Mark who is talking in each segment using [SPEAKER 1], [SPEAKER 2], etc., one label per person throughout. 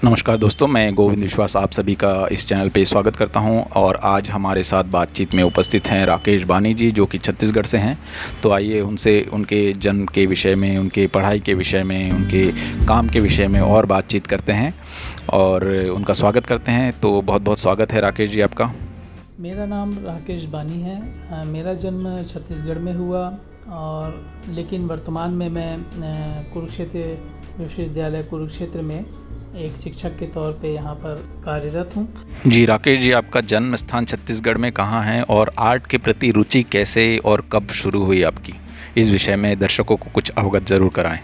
[SPEAKER 1] नमस्कार दोस्तों, मैं गोविंद विश्वास आप सभी का इस चैनल पे स्वागत करता हूं। और आज हमारे साथ बातचीत में उपस्थित हैं राकेश बानी जी, जो कि छत्तीसगढ़ से हैं। तो आइए उनसे उनके जन्म के विषय में, उनके पढ़ाई के विषय में, उनके काम के विषय में और बातचीत करते हैं और उनका स्वागत करते हैं। तो बहुत बहुत स्वागत है राकेश जी आपका।
[SPEAKER 2] मेरा नाम राकेश बानी है। मेरा जन्म छत्तीसगढ़ में हुआ और लेकिन वर्तमान में मैं कुरुक्षेत्र विश्वविद्यालय कुरुक्षेत्र में एक शिक्षक के तौर पे यहाँ पर कार्यरत हूँ।
[SPEAKER 1] जी राकेश जी, आपका जन्म स्थान छत्तीसगढ़ में कहाँ है और आर्ट के प्रति रुचि कैसे और कब शुरू हुई आपकी, इस विषय में दर्शकों को कुछ अवगत ज़रूर कराएं।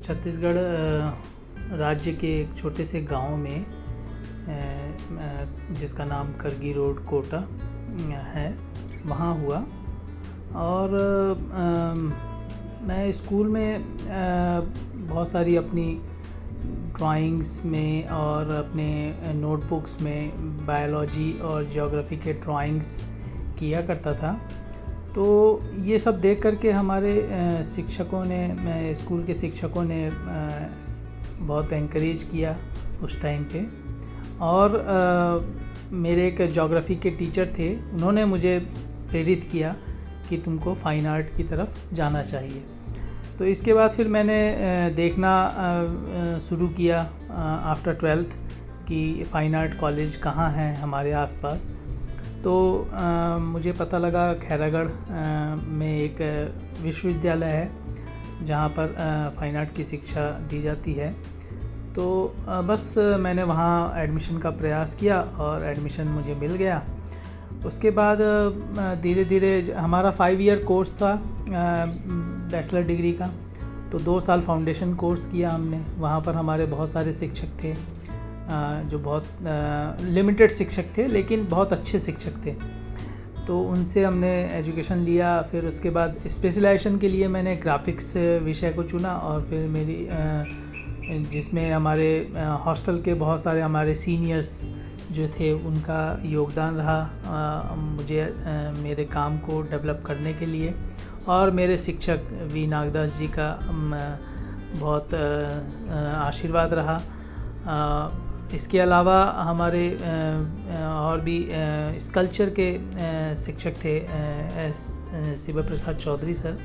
[SPEAKER 2] छत्तीसगढ़ राज्य के एक छोटे से गांव में जिसका नाम करगी रोड कोटा है, वहाँ हुआ। और मैं स्कूल में बहुत सारी अपनी ड्राइंग्स में और अपने नोटबुक्स में बायोलॉजी और ज्योग्राफी के ड्राइंग्स किया करता था। तो ये सब देख करके हमारे शिक्षकों ने, स्कूल के शिक्षकों ने बहुत एनकरेज किया उस टाइम पे। और मेरे एक ज्योग्राफी के टीचर थे, उन्होंने मुझे प्रेरित किया कि तुमको फ़ाइन आर्ट की तरफ जाना चाहिए। तो इसके बाद फिर मैंने देखना शुरू किया आफ्टर 12th कि फ़ाइन आर्ट कॉलेज कहाँ हैं हमारे आसपास। तो मुझे पता लगा खैरागढ़ में एक विश्वविद्यालय है जहाँ पर फ़ाइन आर्ट की शिक्षा दी जाती है। तो बस मैंने वहाँ एडमिशन का प्रयास किया और एडमिशन मुझे मिल गया। उसके बाद धीरे धीरे हमारा 5 ईयर कोर्स था बैचलर डिग्री का। तो 2 साल फाउंडेशन कोर्स किया हमने। वहाँ पर हमारे बहुत सारे शिक्षक थे जो बहुत लिमिटेड शिक्षक थे लेकिन बहुत अच्छे शिक्षक थे। तो उनसे हमने एजुकेशन लिया। फिर उसके बाद स्पेशलाइजेशन के लिए मैंने ग्राफिक्स विषय को चुना और फिर मेरी जिसमें हमारे हॉस्टल के बहुत सारे हमारे सीनियर्स जो थे उनका योगदान रहा मुझे मेरे काम को डेवलप करने के लिए। और मेरे शिक्षक वी नागदास जी का बहुत आशीर्वाद रहा। इसके अलावा हमारे और भी स्कल्पचर के शिक्षक थे शिव प्रसाद चौधरी सर,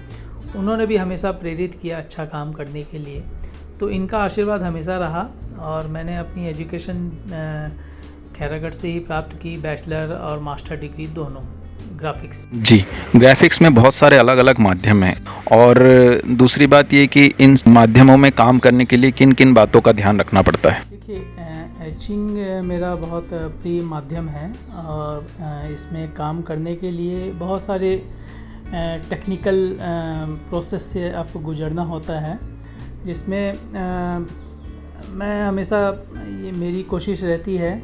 [SPEAKER 2] उन्होंने भी हमेशा प्रेरित किया अच्छा काम करने के लिए। तो इनका आशीर्वाद हमेशा रहा और मैंने अपनी एजुकेशन खैरागढ़ से ही प्राप्त की, बैचलर और मास्टर डिग्री दोनों ग्राफिक्स।
[SPEAKER 1] जी, ग्राफिक्स में बहुत सारे अलग अलग माध्यम हैं और दूसरी बात ये कि इन माध्यमों में काम करने के लिए किन किन बातों का ध्यान रखना पड़ता है।
[SPEAKER 2] देखिए, एचिंग मेरा बहुत प्रिय माध्यम है और इसमें काम करने के लिए बहुत सारे टेक्निकल प्रोसेस से आपको गुजरना होता है, जिसमें मैं हमेशा ये मेरी कोशिश रहती है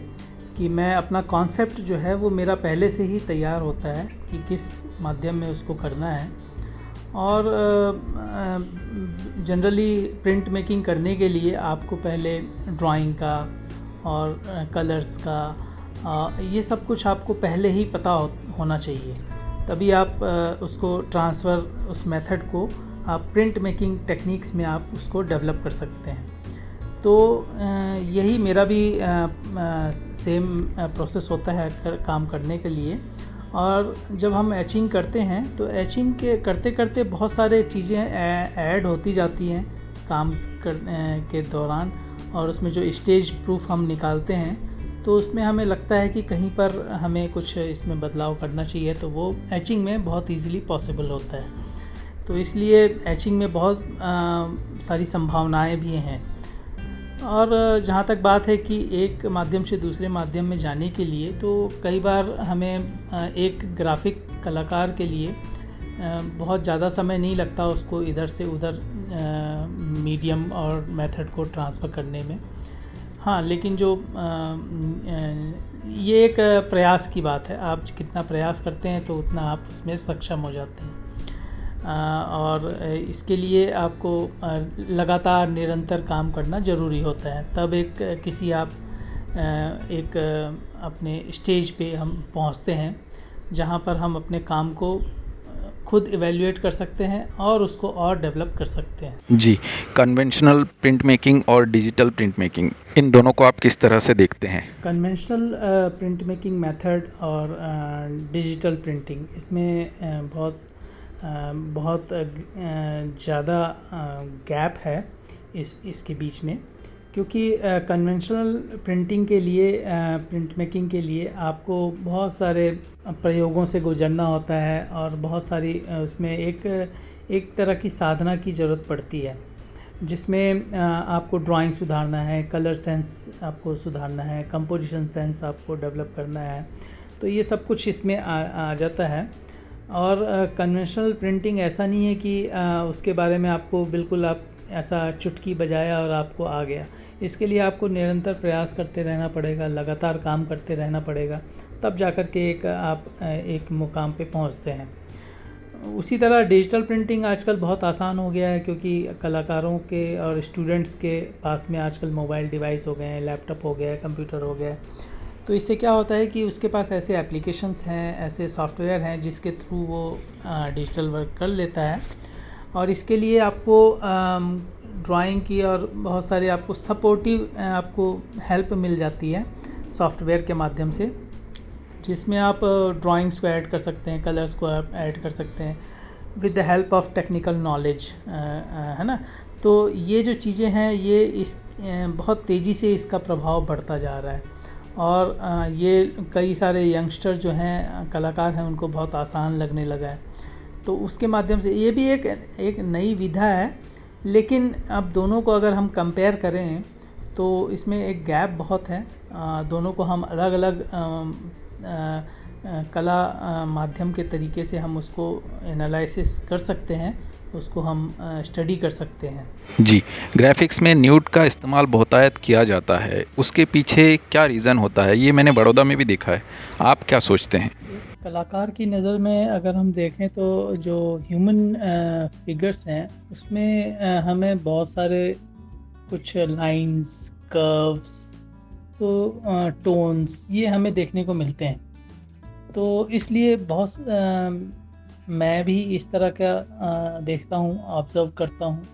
[SPEAKER 2] कि मैं अपना कॉन्सेप्ट जो है वो मेरा पहले से ही तैयार होता है कि किस माध्यम में उसको करना है। और जनरली प्रिंट मेकिंग करने के लिए आपको पहले ड्राइंग का और कलर्स का ये सब कुछ आपको पहले ही पता होना चाहिए, तभी आप उसको ट्रांसफ़र उस मेथड को आप प्रिंट मेकिंग टेक्निक्स में आप उसको डेवलप कर सकते हैं। तो यही मेरा भी सेम प्रोसेस होता है काम करने के लिए। और जब हम एचिंग करते हैं तो एचिंग के करते करते बहुत सारे चीज़ें ऐड होती जाती हैं काम के दौरान। और उसमें जो स्टेज प्रूफ हम निकालते हैं तो उसमें हमें लगता है कि कहीं पर हमें कुछ इसमें बदलाव करना चाहिए, तो वो एचिंग में बहुत ईज़िली पॉसिबल होता है। तो इसलिए एचिंग में बहुत सारी संभावनाएं भी हैं। और जहाँ तक बात है कि एक माध्यम से दूसरे माध्यम में जाने के लिए, तो कई बार हमें एक ग्राफिक कलाकार के लिए बहुत ज़्यादा समय नहीं लगता उसको इधर से उधर मीडियम और मेथड को ट्रांसफ़र करने में। हाँ, लेकिन जो ये एक प्रयास की बात है, आप कितना प्रयास करते हैं तो उतना आप उसमें सक्षम हो जाते हैं। और इसके लिए आपको लगातार निरंतर काम करना ज़रूरी होता है, तब एक अपने स्टेज पे हम पहुंचते हैं जहां पर हम अपने काम को खुद इवेल्युएट कर सकते हैं और उसको और डेवलप कर सकते हैं।
[SPEAKER 1] जी, कन्वेंशनल प्रिंट मेकिंग और डिजिटल प्रिंट मेकिंग, इन दोनों को आप किस तरह से देखते हैं?
[SPEAKER 2] कन्वेंशनल प्रिंट मेकिंग मेथड और डिजिटल प्रिंटिंग, इसमें बहुत ज़्यादा गैप है इसके बीच में, क्योंकि कन्वेंशनल प्रिंटिंग के लिए प्रिंट मेकिंग के लिए आपको बहुत सारे प्रयोगों से गुजरना होता है और बहुत सारी उसमें एक तरह की साधना की ज़रूरत पड़ती है, जिसमें आपको ड्राइंग सुधारना है, कलर सेंस आपको सुधारना है, कंपोजिशन सेंस आपको डेवलप करना है, तो ये सब कुछ इसमें आ जाता है। और कन्वेंशनल प्रिंटिंग ऐसा नहीं है कि उसके बारे में आपको बिल्कुल आप ऐसा चुटकी बजाया और आपको आ गया। इसके लिए आपको निरंतर प्रयास करते रहना पड़ेगा, लगातार काम करते रहना पड़ेगा, तब जाकर के आप एक मुकाम पे पहुंचते हैं। उसी तरह डिजिटल प्रिंटिंग आजकल बहुत आसान हो गया है, क्योंकि कलाकारों के और स्टूडेंट्स के पास में आजकल मोबाइल डिवाइस हो गए हैं, लैपटॉप हो गया है, कंप्यूटर हो गया है। तो इससे क्या होता है कि उसके पास ऐसे एप्लीकेशंस हैं, ऐसे सॉफ्टवेयर हैं जिसके थ्रू वो डिजिटल वर्क कर लेता है। और इसके लिए आपको ड्राइंग की और बहुत सारे आपको सपोर्टिव आपको हेल्प मिल जाती है सॉफ्टवेयर के माध्यम से, जिसमें आप ड्राइंग्स को ऐड कर सकते हैं, कलर्स को आप ऐड कर सकते हैं with the help of technical knowledge, है ना। तो ये जो चीज़ें हैं ये बहुत तेज़ी से इसका प्रभाव बढ़ता जा रहा है, और ये कई सारे यंगस्टर जो हैं, कलाकार हैं, उनको बहुत आसान लगने लगा है। तो उसके माध्यम से ये भी एक नई विधा है, लेकिन अब दोनों को अगर हम कंपेयर करें तो इसमें एक गैप बहुत है। दोनों को हम अलग अलग कला माध्यम के तरीके से हम उसको एनालिसिस कर सकते हैं, उसको हम स्टडी कर सकते हैं।
[SPEAKER 1] जी, ग्राफिक्स में न्यूड का इस्तेमाल बहुतायत किया जाता है, उसके पीछे क्या रीज़न होता है? ये मैंने बड़ौदा में भी देखा है, आप क्या सोचते हैं?
[SPEAKER 2] कलाकार की नज़र में अगर हम देखें तो जो ह्यूमन फिगर्स हैं उसमें हमें बहुत सारे कुछ लाइंस, कर्व्स, तो टोन्स ये हमें देखने को मिलते हैं। तो इसलिए मैं भी इस तरह का देखता हूँ, ऑब्ज़र्व करता हूँ,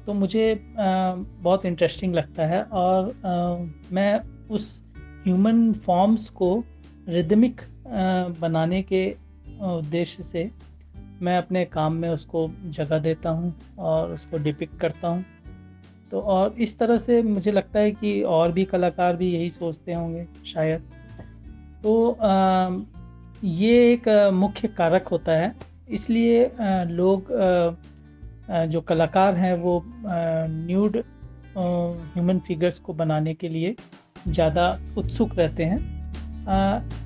[SPEAKER 2] तो मुझे बहुत इंटरेस्टिंग लगता है। और मैं उस ह्यूमन फॉर्म्स को रिदमिक बनाने के उद्देश्य से मैं अपने काम में उसको जगह देता हूँ और उसको डिपिक्ट करता हूँ। तो और इस तरह से मुझे लगता है कि और भी कलाकार भी यही सोचते होंगे शायद। तो ये एक मुख्य कारक होता है, इसलिए लोग जो कलाकार हैं वो न्यूड ह्यूमन फिगर्स को बनाने के लिए ज़्यादा उत्सुक रहते हैं।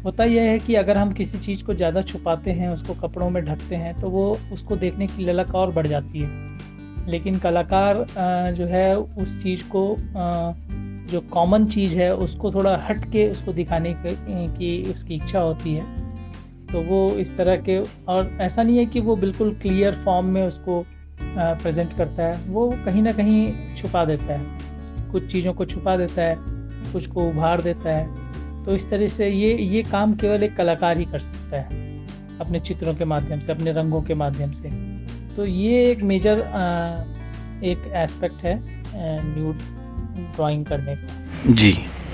[SPEAKER 2] होता यह है कि अगर हम किसी चीज़ को ज़्यादा छुपाते हैं, उसको कपड़ों में ढकते हैं, तो वो उसको देखने की ललक और बढ़ जाती है। लेकिन कलाकार जो है उस चीज़ को जो कॉमन चीज़ है उसको थोड़ा हट के उसको दिखाने की उसकी इच्छा होती है। तो वो इस तरह के, और ऐसा नहीं है कि वो बिल्कुल क्लियर फॉर्म में उसको प्रेजेंट करता है, वो कहीं ना कहीं छुपा देता है, कुछ चीज़ों को छुपा देता है, कुछ को उभार देता है। तो इस तरह से ये काम केवल एक कलाकार ही कर सकता है अपने चित्रों के माध्यम से, अपने रंगों के माध्यम से। तो ये एक मेजर एक एस्पेक्ट है न्यूड ड्राइंग करने का।
[SPEAKER 1] जी,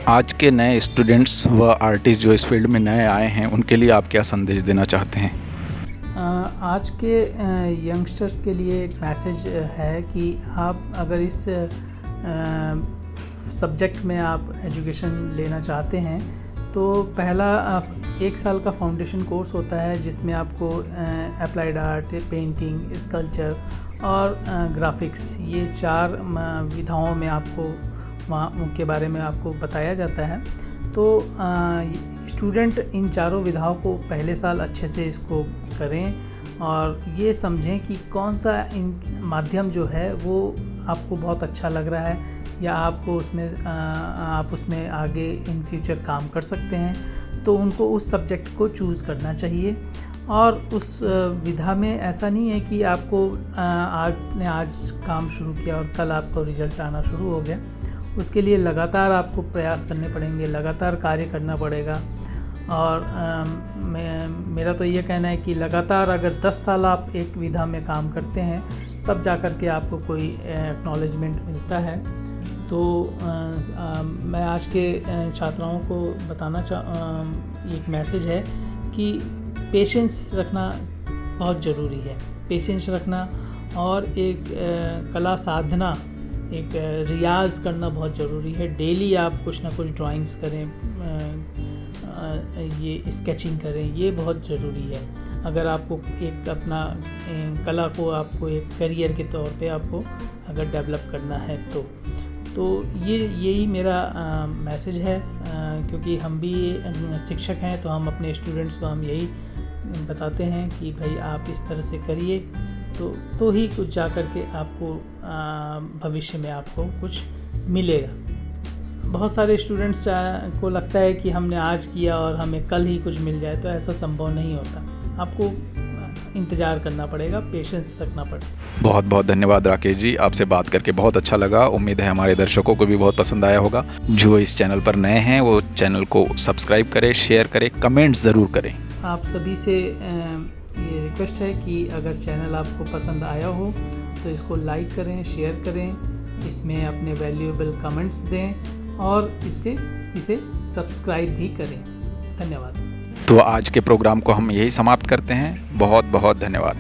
[SPEAKER 1] आज के नए स्टूडेंट्स व आर्टिस्ट जो इस फील्ड में नए आए हैं, उनके लिए आप क्या संदेश देना चाहते हैं?
[SPEAKER 2] आज के यंगस्टर्स के लिए एक मैसेज है कि आप अगर इस सब्जेक्ट में आप एजुकेशन लेना चाहते हैं तो पहला 1 साल का फाउंडेशन कोर्स होता है, जिसमें आपको अप्लाइड आर्ट, पेंटिंग, स्कल्पचर और ग्राफिक्स, ये 4 विधाओं में आपको उनके बारे में आपको बताया जाता है। तो स्टूडेंट इन चारों विधाओं को पहले साल अच्छे से इसको करें और ये समझें कि कौन सा इन माध्यम जो है वो आपको बहुत अच्छा लग रहा है या आपको आप उसमें आगे इन फ्यूचर काम कर सकते हैं। तो उनको उस सब्जेक्ट को चूज़ करना चाहिए। और उस विधा में ऐसा नहीं है कि आपको आपने आज काम शुरू किया और कल आपको रिजल्ट आना शुरू हो गया। उसके लिए लगातार आपको प्रयास करने पड़ेंगे, लगातार कार्य करना पड़ेगा और मेरा तो ये कहना है कि लगातार अगर 10 साल आप एक विधा में काम करते हैं तब जा कर के आपको कोई एक्नॉलेजमेंट मिलता है। तो मैं आज के छात्राओं को बताना एक मैसेज है कि पेशेंस रखना बहुत ज़रूरी है। पेशेंस रखना और एक कला साधना, एक रियाज़ करना बहुत ज़रूरी है। डेली आप कुछ ना कुछ ड्राइंग्स करें, ये स्केचिंग करें, ये बहुत ज़रूरी है। अगर आपको एक अपना कला को आपको एक करियर के तौर पे आपको अगर डेवलप करना है तो यही मेरा मैसेज है। क्योंकि हम भी शिक्षक हैं तो हम अपने स्टूडेंट्स को हम यही बताते हैं कि भाई आप इस तरह से करिए तो ही कुछ जा कर के आपको भविष्य में आपको कुछ मिलेगा। बहुत सारे स्टूडेंट्स को लगता है कि हमने आज किया और हमें कल ही कुछ मिल जाए, तो ऐसा संभव नहीं होता। आपको इंतज़ार करना पड़ेगा, पेशेंस रखना पड़ेगा।
[SPEAKER 1] बहुत बहुत धन्यवाद राकेश जी, आपसे बात करके बहुत अच्छा लगा। उम्मीद है हमारे दर्शकों को भी बहुत पसंद आया होगा। जो इस चैनल पर नए हैं वो चैनल को सब्सक्राइब करें, शेयर करें, कमेंट्स ज़रूर करें।
[SPEAKER 2] आप सभी से ये रिक्वेस्ट है कि अगर चैनल आपको पसंद आया हो तो इसको लाइक करें, शेयर करें, इसमें अपने वैल्यूएबल कमेंट्स दें और इसे सब्सक्राइब भी करें। धन्यवाद।
[SPEAKER 1] तो आज के प्रोग्राम को हम यही समाप्त करते हैं। बहुत बहुत धन्यवाद।